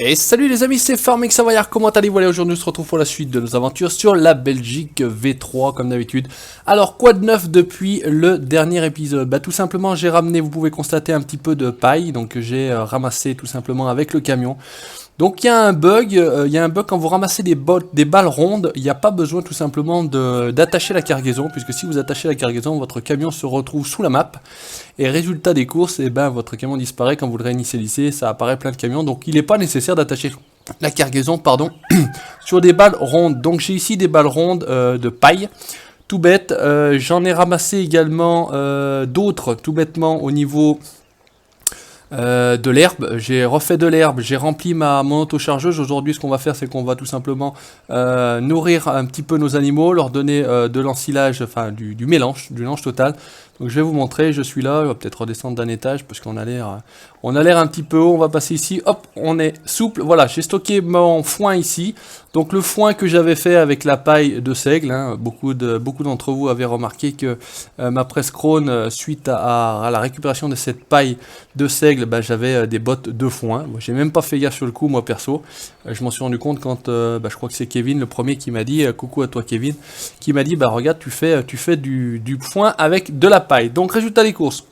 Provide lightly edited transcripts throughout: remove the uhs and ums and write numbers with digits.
Et salut les amis, c'est Farming Savoyard, comment allez-vous? Allez, aujourd'hui on se retrouve pour la suite de nos aventures sur la Belgique V3 comme d'habitude. Alors quoi de neuf depuis le dernier épisode? Bah tout simplement j'ai ramené, vous pouvez constater un petit peu de paille, donc j'ai ramassé tout simplement avec le camion. Donc il y a un bug, quand vous ramassez des balles rondes, il n'y a pas besoin tout simplement d'attacher la cargaison, puisque si vous attachez la cargaison, votre camion se retrouve sous la map. Et résultat des courses, et ben votre camion disparaît quand vous le réinitialisez, ça apparaît plein de camions, donc il n'est pas nécessaire d'attacher la cargaison, sur des balles rondes. Donc j'ai ici des balles rondes de paille. Tout bête, j'en ai ramassé également d'autres tout bêtement au niveau de l'herbe. J'ai refait de l'herbe, j'ai rempli mon autochargeuse. Aujourd'hui ce qu'on va faire, c'est qu'on va tout simplement nourrir un petit peu nos animaux, leur donner de l'ensilage, enfin du mélange total. Donc je vais vous montrer, je suis là, on va peut-être redescendre d'un étage parce qu'on a l'air un petit peu haut. On va passer ici, hop, on est souple. Voilà, j'ai stocké mon foin ici. Donc le foin que j'avais fait avec la paille de seigle, hein, beaucoup d'entre vous avaient remarqué que ma presse Krone, suite à la récupération de cette paille de seigle, bah, j'avais des bottes de foin. Moi, j'ai même pas fait gaffe sur le coup, moi perso. Je m'en suis rendu compte quand, je crois que c'est Kevin, le premier, qui m'a dit, coucou à toi Kevin, qui m'a dit, bah regarde, tu fais du foin avec de la paille. Donc résultat des courses,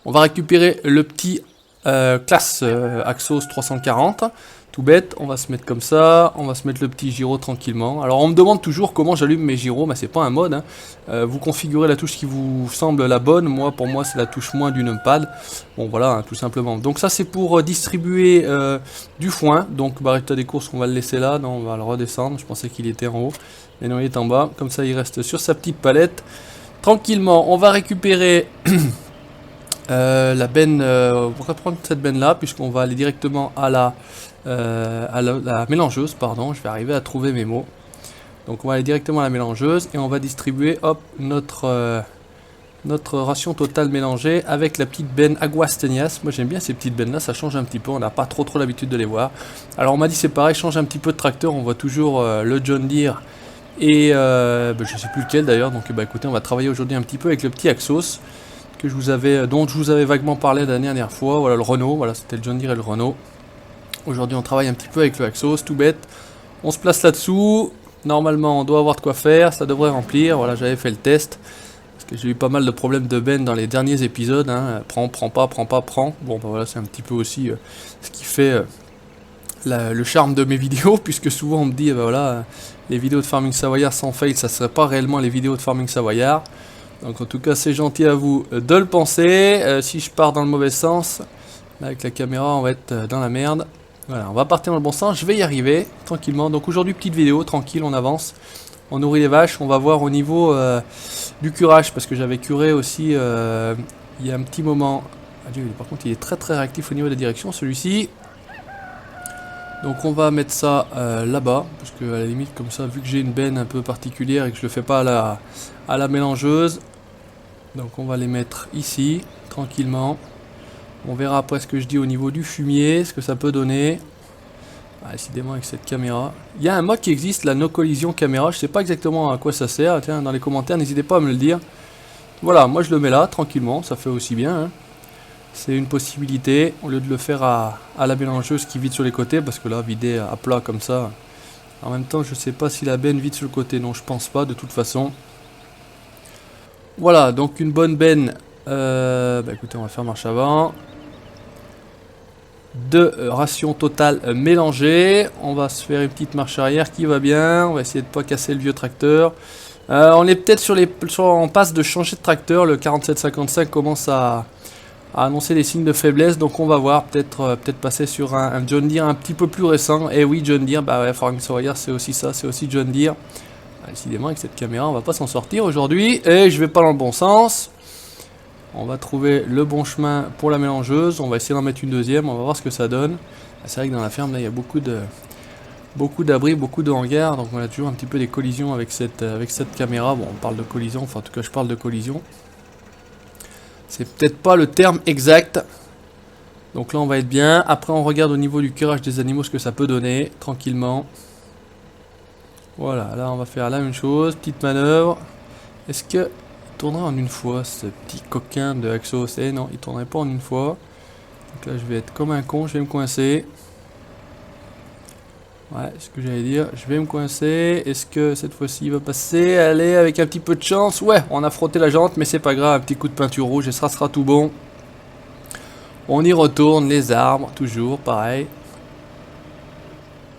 on va récupérer le petit classe Axos 340. Tout bête, on va se mettre comme ça, on va se mettre le petit gyro tranquillement. Alors on me demande toujours comment j'allume mes gyros, mais c'est pas un mode, hein. Vous configurez la touche qui vous semble la bonne. Pour moi c'est la touche moins du numpad. Bon voilà, hein, tout simplement. Donc ça c'est pour distribuer du foin. Donc résultat des courses, on va le laisser là, non, on va le redescendre. Je pensais qu'il était en haut, mais non, il est en bas. Comme ça il reste sur sa petite palette. Tranquillement, on va récupérer la benne. On va prendre cette benne là, puisqu'on va aller directement à la mélangeuse, pardon, je vais arriver à trouver mes mots. Donc on va aller directement à la mélangeuse et on va distribuer, hop, notre ration totale mélangée avec la petite benne Aguastenias. Moi j'aime bien ces petites bennes là, ça change un petit peu, on n'a pas trop l'habitude de les voir. Alors on m'a dit c'est pareil, change un petit peu de tracteur, on voit toujours le John Deere et je sais plus lequel d'ailleurs. Donc écoutez, on va travailler aujourd'hui un petit peu avec le petit Axos que dont je vous avais vaguement parlé la dernière fois. Voilà le Renault, voilà c'était le John Deere et le Renault. Aujourd'hui on travaille un petit peu avec le Axos, tout bête. On se place là-dessous. Normalement on doit avoir de quoi faire, ça devrait remplir. Voilà, j'avais fait le test. Parce que j'ai eu pas mal de problèmes de benne dans les derniers épisodes. Hein. Prends pas. Bon voilà, c'est un petit peu aussi ce qui fait le charme de mes vidéos. Puisque souvent on me dit, voilà, les vidéos de Farming Savoyard sans fail, ça serait pas réellement les vidéos de Farming Savoyard. Donc en tout cas c'est gentil à vous de le penser. Si je pars dans le mauvais sens, là, avec la caméra on va être dans la merde. Voilà, on va partir dans le bon sens, je vais y arriver tranquillement. Donc aujourd'hui petite vidéo, tranquille, on avance. On nourrit les vaches, on va voir au niveau du curage, parce que j'avais curé aussi il y a un petit moment. Par contre il est très réactif au niveau de la direction celui-ci. Donc on va mettre ça là-bas, parce que à la limite comme ça, vu que j'ai une benne un peu particulière et que je le fais pas à la mélangeuse. Donc on va les mettre ici, tranquillement. On verra après ce que je dis au niveau du fumier, ce que ça peut donner. Décidément avec cette caméra. Il y a un mode qui existe, la no collision caméra. Je sais pas exactement à quoi ça sert. Tiens, dans les commentaires, n'hésitez pas à me le dire. Voilà, moi je le mets là, tranquillement. Ça fait aussi bien. Hein. C'est une possibilité. Au lieu de le faire à la mélangeuse qui vide sur les côtés. Parce que là, vider à plat comme ça. En même temps, je sais pas si la benne vide sur le côté. Non, je pense pas de toute façon. Voilà, donc une bonne benne. Écoutez, on va faire marche avant. De ration totale mélangée. On va se faire une petite marche arrière qui va bien. On va essayer de pas casser le vieux tracteur. On est peut-être en passe de changer de tracteur. Le 4755 commence à annoncer des signes de faiblesse. Donc on va voir, peut-être passer sur un John Deere un petit peu plus récent. Et oui, John Deere, Farming Savoyard c'est aussi ça, c'est aussi John Deere. Décidément avec cette caméra on va pas s'en sortir aujourd'hui. Et je vais pas dans le bon sens. On va trouver le bon chemin pour la mélangeuse. On va essayer d'en mettre une deuxième. On va voir ce que ça donne. C'est vrai que dans la ferme, là, il y a beaucoup d'abris, beaucoup de hangars. Donc on a toujours un petit peu des collisions avec cette caméra. Bon, on parle de collision. Enfin, en tout cas, je parle de collision. C'est peut-être pas le terme exact. Donc là, on va être bien. Après, on regarde au niveau du curage des animaux ce que ça peut donner. Tranquillement. Voilà, là, on va faire la même chose. Petite manœuvre. Est-ce que... tournerait en une fois ce petit coquin de Axos? Non, il tournerait pas en une fois. Donc là je vais être comme un con, je vais me coincer. Ouais, ce que j'allais dire, je vais me coincer. Est-ce que cette fois-ci il va passer? Allez, avec un petit peu de chance. Ouais, on a frotté la jante, mais c'est pas grave. Un petit coup de peinture rouge et ça sera tout bon. On y retourne, les arbres, toujours, pareil.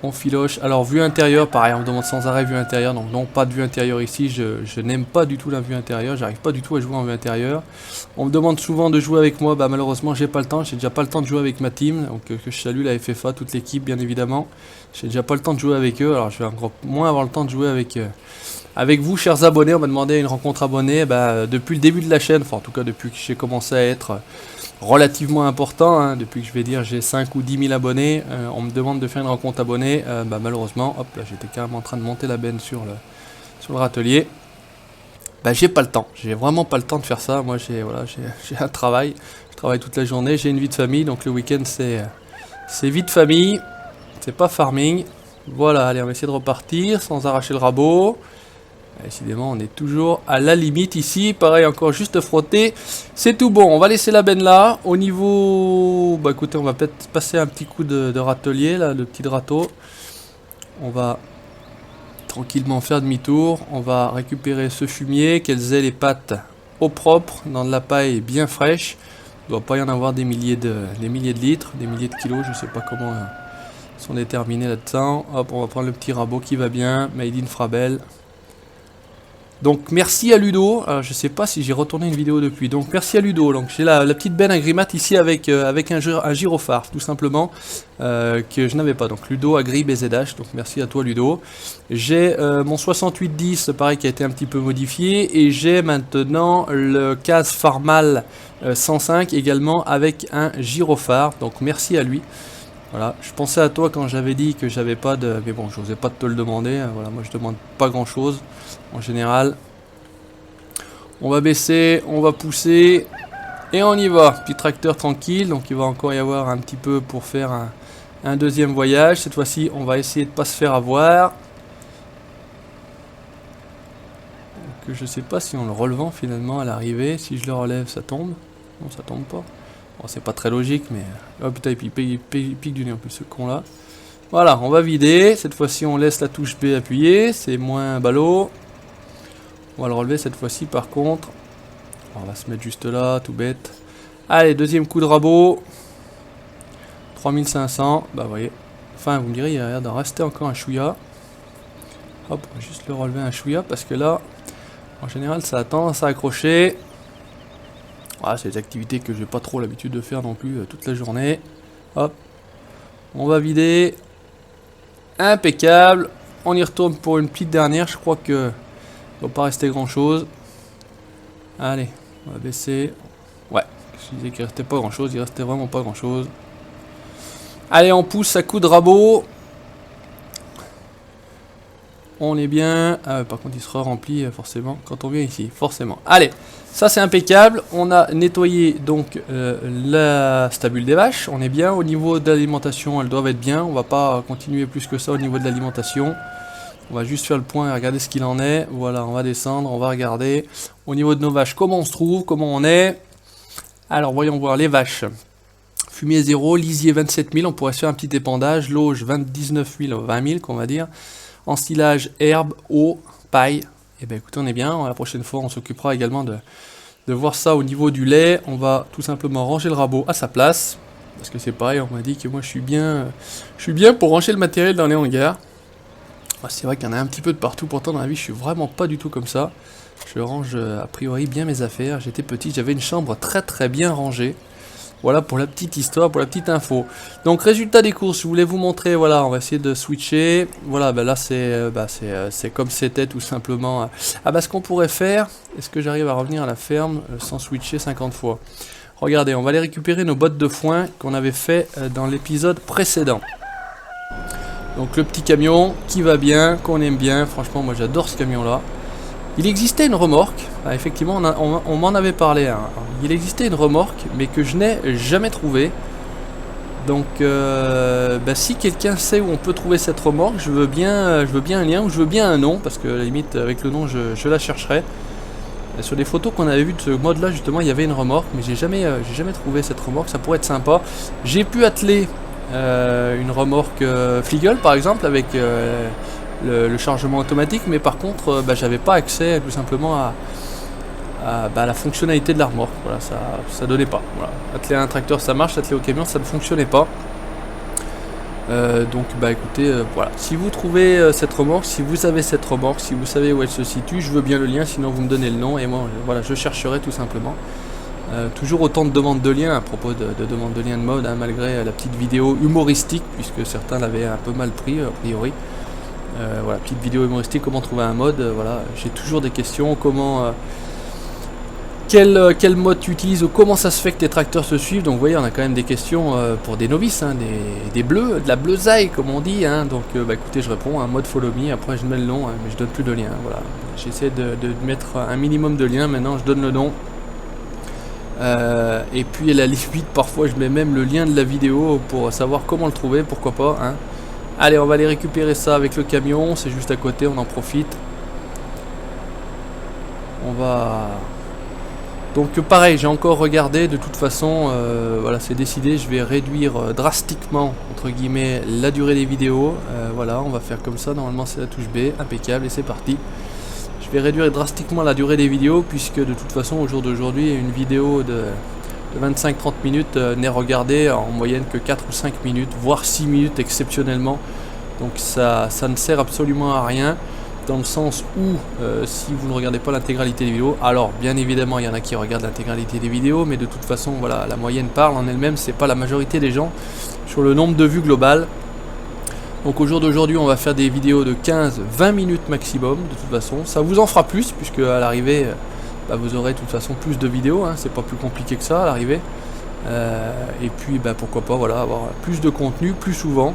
On filoche. Alors, vue intérieure, pareil, on me demande sans arrêt vue intérieure. Donc, non, pas de vue intérieure ici. Je n'aime pas du tout la vue intérieure. J'arrive pas du tout à jouer en vue intérieure. On me demande souvent de jouer avec moi. Bah, malheureusement, j'ai pas le temps. J'ai déjà pas le temps de jouer avec ma team. Donc, que je salue la FFA, toute l'équipe, bien évidemment. J'ai déjà pas le temps de jouer avec eux. Alors, je vais encore moins avoir le temps de jouer avec vous, chers abonnés. On m'a demandé une rencontre abonnée. Bah, depuis le début de la chaîne, enfin, en tout cas, depuis que j'ai commencé à être relativement important, hein, depuis que je vais dire j'ai 5 ou 10 000 abonnés, on me demande de faire une rencontre abonnée, bah, malheureusement, hop là j'étais carrément en train de monter la benne sur le râtelier, bah j'ai pas le temps, j'ai vraiment pas le temps de faire ça, moi j'ai un travail, je travaille toute la journée, j'ai une vie de famille, donc le week-end c'est vie de famille, c'est pas farming, voilà, allez on va essayer de repartir sans arracher le rabot. Décidément, on est toujours à la limite ici. Pareil, encore juste frotter. C'est tout bon. On va laisser la benne là. Au niveau... Bah écoutez, on va peut-être passer un petit coup de râtelier, là, le petit râteau. On va tranquillement faire demi-tour. On va récupérer ce fumier, qu'elles aient les pattes au propre, dans de la paille bien fraîche. Il ne doit pas y en avoir des milliers de litres, des milliers de kilos. Je ne sais pas comment ils sont déterminés là-dedans. Hop, on va prendre le petit rabot qui va bien. Made in Frabel. Donc merci à Ludo, alors, je sais pas si j'ai retourné une vidéo depuis, donc merci à Ludo, donc j'ai la petite benne Agrimat ici avec un gyrophare tout simplement, que je n'avais pas, donc Ludo Agri BZH, donc merci à toi Ludo. J'ai mon 6810 pareil qui a été un petit peu modifié, et j'ai maintenant le CAS Farmal 105 également avec un gyrophare, donc merci à lui. Voilà, je pensais à toi quand j'avais dit que j'avais pas de... Mais bon, je n'osais pas te le demander. Voilà, moi je demande pas grand chose en général. On va baisser, on va pousser. Et on y va. Petit tracteur tranquille. Donc il va encore y avoir un petit peu pour faire un deuxième voyage. Cette fois-ci, on va essayer de pas se faire avoir. Donc, je sais pas si en le relevant finalement à l'arrivée, si je le relève, ça tombe. Non, ça tombe pas. Bon, c'est pas très logique, mais... Oh putain, il pique du nez en plus, ce con là. Voilà, on va vider. Cette fois-ci, on laisse la touche B appuyée. C'est moins ballot. On va le relever cette fois-ci, par contre. On va se mettre juste là, tout bête. Allez, deuxième coup de rabot. 3500. Bah, vous voyez. Enfin, vous me direz, il a l'air d'en rester encore un chouïa. Hop, on va juste le relever un chouïa, parce que là, en général, ça a tendance à accrocher. Voilà, c'est des activités que j'ai pas trop l'habitude de faire non plus toute la journée. Hop, on va vider. Impeccable. On y retourne pour une petite dernière. Je crois que il va pas rester grand chose. Allez, on va baisser. Ouais, je disais qu'il restait pas grand chose. Il restait vraiment pas grand chose. Allez, on pousse à coup de rabot. On est bien. Ah, par contre, il sera rempli forcément quand on vient ici. Forcément. Allez, ça c'est impeccable. On a nettoyé donc la stabule des vaches. On est bien. Au niveau de l'alimentation, elles doivent être bien. On va pas continuer plus que ça au niveau de l'alimentation. On va juste faire le point et regarder ce qu'il en est. Voilà, on va descendre. On va regarder au niveau de nos vaches comment on se trouve, comment on est. Alors, voyons voir les vaches. Fumier 0, lisier 27 000. On pourrait se faire un petit épandage. Lauge 19 000, 20 000 qu'on va dire. Ensilage, herbe, eau, paille. Et bien écoutez, on est bien. La prochaine fois, on s'occupera également de voir ça au niveau du lait. On va tout simplement ranger le rabot à sa place. Parce que c'est pareil, on m'a dit que moi je suis bien pour ranger le matériel dans les hangars. C'est vrai qu'il y en a un petit peu de partout. Pourtant dans la vie, je suis vraiment pas du tout comme ça. Je range a priori bien mes affaires. J'étais petit, j'avais une chambre très bien rangée. Voilà pour la petite histoire, pour la petite info. Donc résultat des courses, je voulais vous montrer, voilà, on va essayer de switcher. Voilà, ben là c'est comme c'était tout simplement. Ah bah ce qu'on pourrait faire, est-ce que j'arrive à revenir à la ferme sans switcher 50 fois? Regardez, on va aller récupérer nos bottes de foin qu'on avait fait dans l'épisode précédent. Donc le petit camion qui va bien, qu'on aime bien, franchement moi j'adore ce camion là. Il existait une remorque, effectivement on m'en avait parlé, hein. Il existait une remorque mais que je n'ai jamais trouvée. Donc si quelqu'un sait où on peut trouver cette remorque, je veux bien un lien ou je veux bien un nom, parce que à la limite avec le nom je la chercherai. Sur les photos qu'on avait vues de ce mode là justement il y avait une remorque, mais j'ai jamais trouvé cette remorque, ça pourrait être sympa. J'ai pu atteler une remorque Fliegl par exemple avec le chargement automatique, mais par contre j'avais pas accès tout simplement à la fonctionnalité de la remorque. Voilà, ça donnait pas. Voilà. Atteler un tracteur ça marche, atteler au camion ça ne fonctionnait pas. Donc écoutez, voilà, si vous trouvez cette remorque, si vous avez cette remorque, si vous savez où elle se situe, je veux bien le lien, sinon vous me donnez le nom et moi voilà, je chercherai tout simplement. Toujours autant de demandes de liens à propos de demandes de liens de mode, hein, malgré la petite vidéo humoristique, puisque certains l'avaient un peu mal pris a priori. Voilà, petite vidéo humoristique, comment trouver un mode, voilà, j'ai toujours des questions, comment... Quel mode tu utilises ou comment ça se fait que tes tracteurs se suivent. Donc vous voyez, on a quand même des questions pour des novices, hein, des bleus, de la bleusaille comme on dit, hein. Donc écoutez, je réponds un mode follow me, après je mets le nom, hein, mais je donne plus de lien. Voilà, j'essaie de mettre un minimum de liens, maintenant je donne le nom. Et puis à la limite, parfois je mets même le lien de la vidéo pour savoir comment le trouver, pourquoi pas, hein. Allez, on va aller récupérer ça avec le camion, c'est juste à côté, on en profite. On va... Donc pareil, j'ai encore regardé, de toute façon, voilà, c'est décidé, je vais réduire drastiquement, entre guillemets, la durée des vidéos. Voilà, on va faire comme ça, normalement c'est la touche B, impeccable, et c'est parti. Je vais réduire drastiquement la durée des vidéos, puisque de toute façon, au jour d'aujourd'hui, une vidéo de 25-30 minutes n'est regardée en moyenne que 4 ou 5 minutes, voire 6 minutes exceptionnellement. Donc ça ne sert absolument à rien. Dans le sens où si vous ne regardez pas l'intégralité des vidéos, alors bien évidemment il y en a qui regardent l'intégralité des vidéos, mais de toute façon voilà, la moyenne parle en elle-même, c'est pas la majorité des gens sur le nombre de vues global. Donc au jour d'aujourd'hui on va faire des vidéos de 15-20 minutes maximum, de toute façon ça vous en fera plus, puisque à l'arrivée vous aurez de toute façon plus de vidéos, hein, c'est pas plus compliqué que ça à l'arrivée. Et puis pourquoi pas, voilà, avoir plus de contenu plus souvent,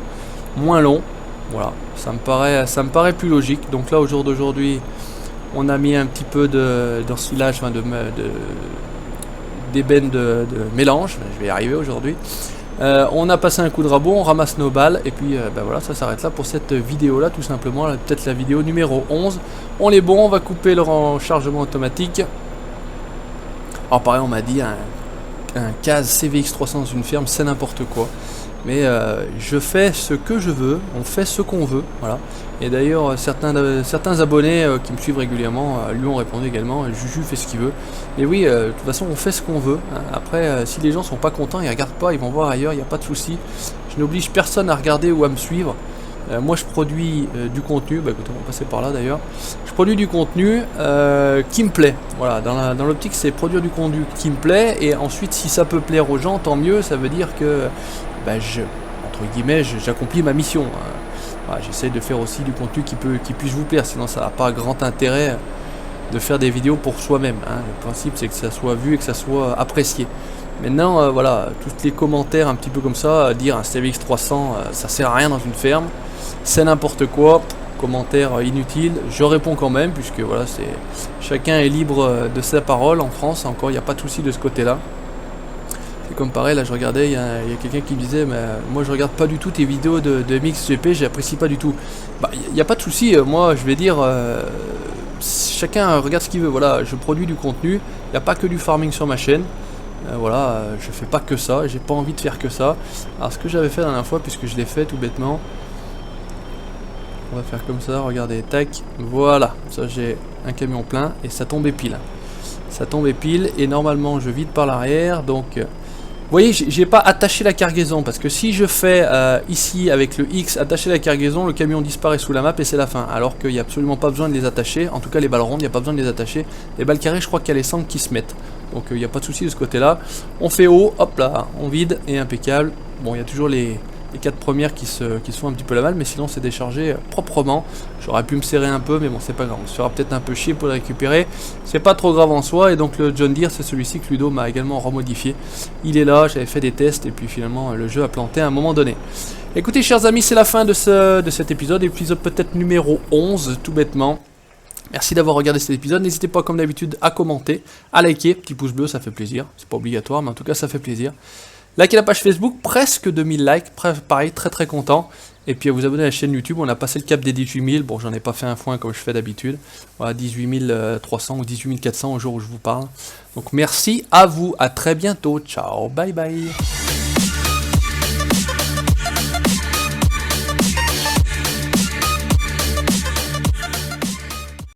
moins long. Voilà, ça me paraît plus logique. Donc là, au jour d'aujourd'hui, on a mis un petit peu d'ensilage, d'ébène de mélange. Je vais y arriver aujourd'hui. On a passé un coup de rabot, on ramasse nos balles. Et puis voilà, ça s'arrête là pour cette vidéo-là, tout simplement. Peut-être la vidéo numéro 11. On est bon, on va couper le chargement automatique. Alors pareil, on m'a dit, un CAZ CVX 300 dans une ferme, c'est n'importe quoi. Mais je fais ce que je veux, on fait ce qu'on veut, voilà. Et d'ailleurs certains abonnés qui me suivent régulièrement lui ont répondu également, Juju fait ce qu'il veut. Mais oui, de toute façon on fait ce qu'on veut, hein. Après si les gens sont pas contents, ils regardent pas, ils vont voir ailleurs, il n'y a pas de souci. Je n'oblige personne à regarder ou à me suivre. Moi je produis du contenu, écoutez, on va passer par là d'ailleurs. Je produis du contenu qui me plaît, voilà, dans l'optique c'est produire du contenu qui me plaît, et ensuite si ça peut plaire aux gens, tant mieux, ça veut dire que entre guillemets, j'accomplis ma mission. Voilà, j'essaie de faire aussi du contenu qui puisse vous plaire, sinon ça n'a pas grand intérêt de faire des vidéos pour soi-même, hein. Le principe c'est que ça soit vu et que ça soit apprécié. Maintenant, voilà, tous les commentaires un petit peu comme ça, dire un CVX 300, ça sert à rien dans une ferme, c'est n'importe quoi, commentaire inutile, je réponds quand même, puisque voilà, chacun est libre de sa parole en France, encore il n'y a pas de souci de ce côté-là. C'est comme pareil, là je regardais, il y a quelqu'un qui me disait, mais moi je regarde pas du tout tes vidéos de MXGP, j'apprécie pas du tout. Il n'y a pas de souci, moi je vais dire, chacun regarde ce qu'il veut, voilà, je produis du contenu, il n'y a pas que du farming sur ma chaîne, voilà, je fais pas que ça, j'ai pas envie de faire que ça. Alors ce que j'avais fait la dernière fois, puisque je l'ai fait tout bêtement, on va faire comme ça, regardez, tac, voilà, ça j'ai un camion plein, et ça tombait pile. Ça tombait pile, et normalement je vide par l'arrière, donc... Vous voyez, j'ai pas attaché la cargaison, parce que si je fais ici avec le X attacher la cargaison, le camion disparaît sous la map et c'est la fin. Alors qu'il n'y a absolument pas besoin de les attacher, en tout cas les balles rondes, il n'y a pas besoin de les attacher. Les balles carrées, je crois qu'il y a les sangles qui se mettent. Donc il n'y a pas de souci de ce côté-là. On fait haut, hop là, on vide et impeccable. Bon, il y a toujours les 4 premières qui se font un petit peu la malle, mais sinon c'est déchargé proprement. J'aurais pu me serrer un peu, mais bon, c'est pas grave. On se fera peut-être un peu chier pour le récupérer. C'est pas trop grave en soi. Et donc le John Deere, c'est celui-ci que Ludo m'a également remodifié. Il est là, j'avais fait des tests et puis finalement le jeu a planté à un moment donné. Écoutez, chers amis, c'est la fin de cet épisode peut-être numéro 11, tout bêtement. Merci d'avoir regardé cet épisode. N'hésitez pas, comme d'habitude, à commenter, à liker, petit pouce bleu, ça fait plaisir. C'est pas obligatoire, mais en tout cas, ça fait plaisir. Likez la page Facebook, presque 2000 likes, pareil, très très content. Et puis à vous abonner à la chaîne YouTube, on a passé le cap des 18 000. Bon, j'en ai pas fait un foin comme je fais d'habitude. Voilà, 18 300 ou 18 400 au jour où je vous parle. Donc merci à vous, à très bientôt. Ciao, bye bye.